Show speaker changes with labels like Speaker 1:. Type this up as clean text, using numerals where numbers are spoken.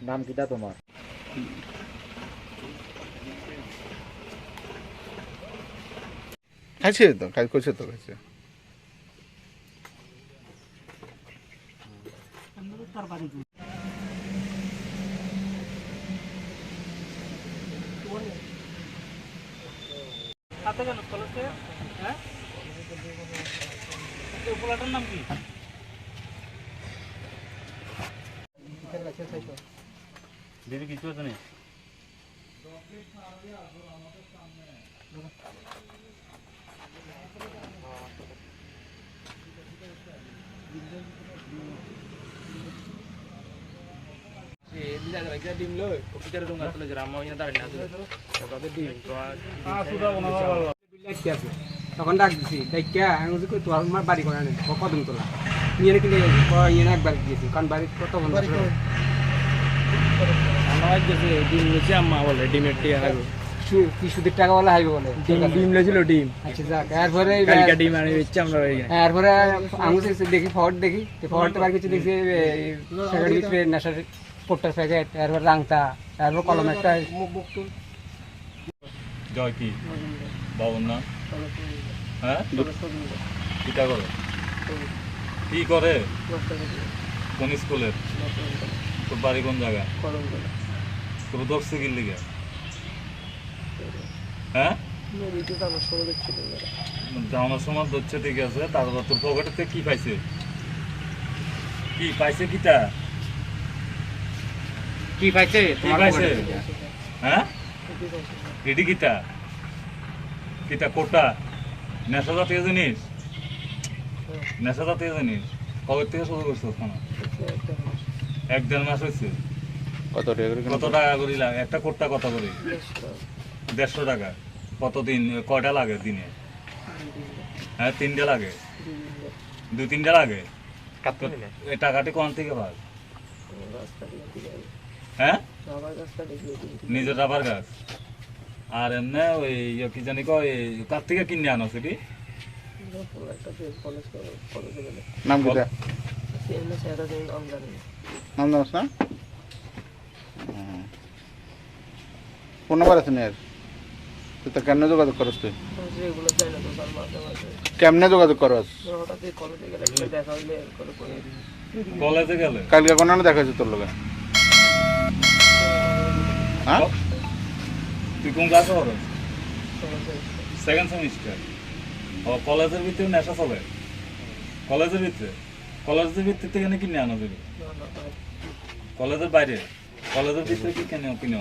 Speaker 1: নাম কিটা তোমার?
Speaker 2: খাইছে তো খাইছে তো খাইছে
Speaker 3: নাম কি? দিদি কিছু আছে না?
Speaker 4: তখন ডাক দিছি দেখা আমি বলছি তোমার বাড়ি করে নেই কদম তোলা নিয়ে কিনে ইয়ে একবার গিয়েছি কারণ বাড়ি কত বন্ধ
Speaker 3: আমার গেছে ডিম লেছে আম্মা বলে ডিমের টিয়া হাইবো
Speaker 4: কি সুদের টাকা বলে হাইবে বলে
Speaker 3: ডিম লেছিল ডিম।
Speaker 4: আচ্ছা যাক এরপরে
Speaker 3: কালকা ডিম আনি বেচছে আমরা
Speaker 4: এরপরে আমি দেখি ফট দেখি ফটটা বার কিছু দেখছি প্যাকেট ভিতরে নেশার পোট্টার প্যাকেট এরপর রাংতা এরপর কলম একটা
Speaker 5: জয় কি বাবুর নাম? হ্যাঁ কিটা করে কি করে কোন স্কুলের? তোর বাড়ি কোন জায়গায়? তোর দর্শে গিল লিগে হ্যাঁ জানার সময় ধরছে ঠিক আছে তারপর তোর পকেটে কি পাইছে? কি পাইছে কিটা
Speaker 4: কি পাইছে
Speaker 5: কি পাইছে? হ্যাঁ এটি কিটা কিটা কোটা নেশা জাতীয় জিনিস? নেশা জাতীয় জিনিস কবে থেকে শুরু করছো খানা? 1-1.5 মাস হয়েছে।
Speaker 2: কত
Speaker 5: টাকা করে লাগে একটা কোটটা? কত করে? 150 টাকা। কতদিন কয়টা লাগে দিনে? হ্যাঁ 3টা লাগে 2-3টা লাগে। এই টাকাটি কোন থেকে পাস? হ্যাঁ নিজের রাবার গাছ আর এমনি ওই কি জানি কয় কার থেকে কিনে আনো সেটি?
Speaker 2: নাম কিটা? নাম জানাস না? ফোন নাম্বার আছে না? তুই তো কেমনে যোগাযোগ করস? তুই কেমনে যোগাযোগ করস?
Speaker 5: কলেজে গেলে
Speaker 2: কালকে কোন দেখা হয়েছে তোর লোকে? হ্যাঁ
Speaker 5: তুই কোন ক্লাসে পড়স? 2nd semester. ও কলেজের ভিতরে নেশা চলে? কলেজের ভিতরে থেকে কিনে আনো যাবে? কলেজের বাইরে? কলেজের ভিতরে কি কিনে